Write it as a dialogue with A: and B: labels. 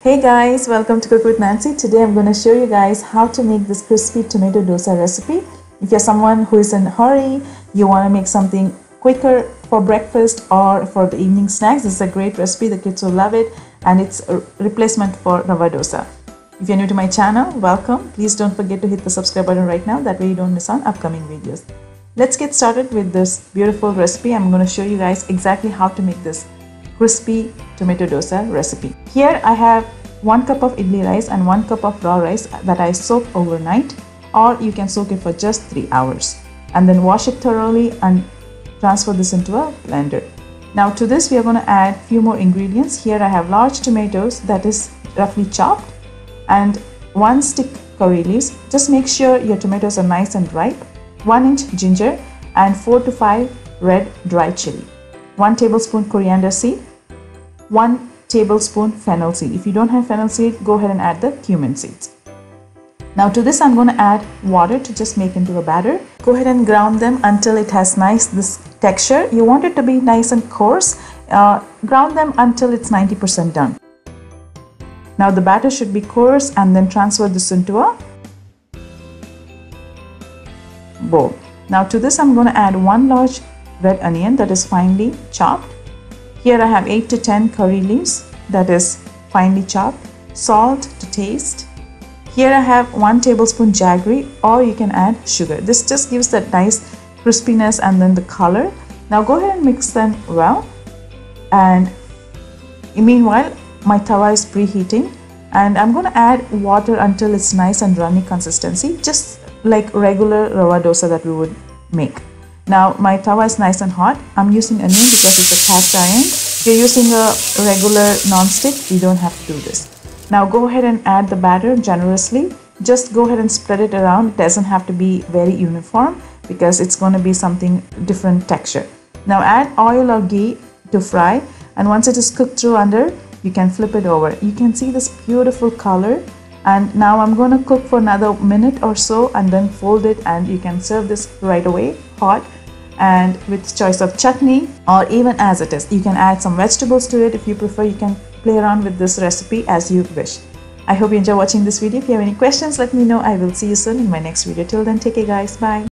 A: Hey guys, welcome to Cook with Nancy. Today I'm going to show you guys how to make this crispy tomato dosa recipe. If you're someone who is in a hurry, you want to make something quicker for breakfast or for the evening snacks, this is a great recipe. The kids will love it and it's a replacement for rava dosa. If you're new to my channel, welcome. Please don't forget to hit the subscribe button right now. That way you don't miss on upcoming videos. Let's get started with this beautiful recipe. I'm going to show you guys exactly how to make this crispy tomato dosa recipe. Here I have 1 cup of idli rice and 1 cup of raw rice that I soaked overnight, or you can soak it for just 3 hours and then wash it thoroughly and transfer this into a blender. Now to this we are going to add few more ingredients. Here I have large tomatoes that is roughly chopped and 1 stick curry leaves. Just make sure your tomatoes are nice and ripe. 1 inch ginger and 4 to 5 red dry chili. 1 tablespoon coriander seed, 1 tablespoon fennel seed. If you don't have fennel seed, go ahead and add the cumin seeds. Now to this I'm going to add water to just make into a batter. Go ahead and ground them until it has this texture. You want it to be nice and coarse. Ground them until it's 90% done. Now the batter should be coarse, and then transfer this into a bowl. Now to this I'm going to add 1 large red onion that is finely chopped. Here I have 8 to 10 curry leaves that is finely chopped. Salt to taste. Here I have 1 tablespoon jaggery, or you can add sugar. This just gives that nice crispiness and then the color. Now go ahead and mix them well, and meanwhile my tawa is preheating and I'm going to add water until it's nice and runny consistency, just like regular rava dosa that we would make. Now my tawa is nice and hot. I'm using onion because it's a cast iron. If you're using a regular non-stick, you don't have to do this. Now go ahead and add the batter generously. Just go ahead and spread it around. It doesn't have to be very uniform because it's going to be something different texture. Now add oil or ghee to fry, and once it is cooked through under, you can flip it over. You can see this beautiful color. And now I'm going to cook for another minute or so and then fold it, and you can serve this right away hot and with choice of chutney, or even as it is. You can add some vegetables to it if you prefer. You can play around with this recipe as you wish. I hope you enjoy watching this video. If you have any questions, let me know. I will see you soon in my next video. Till then, take care guys. Bye.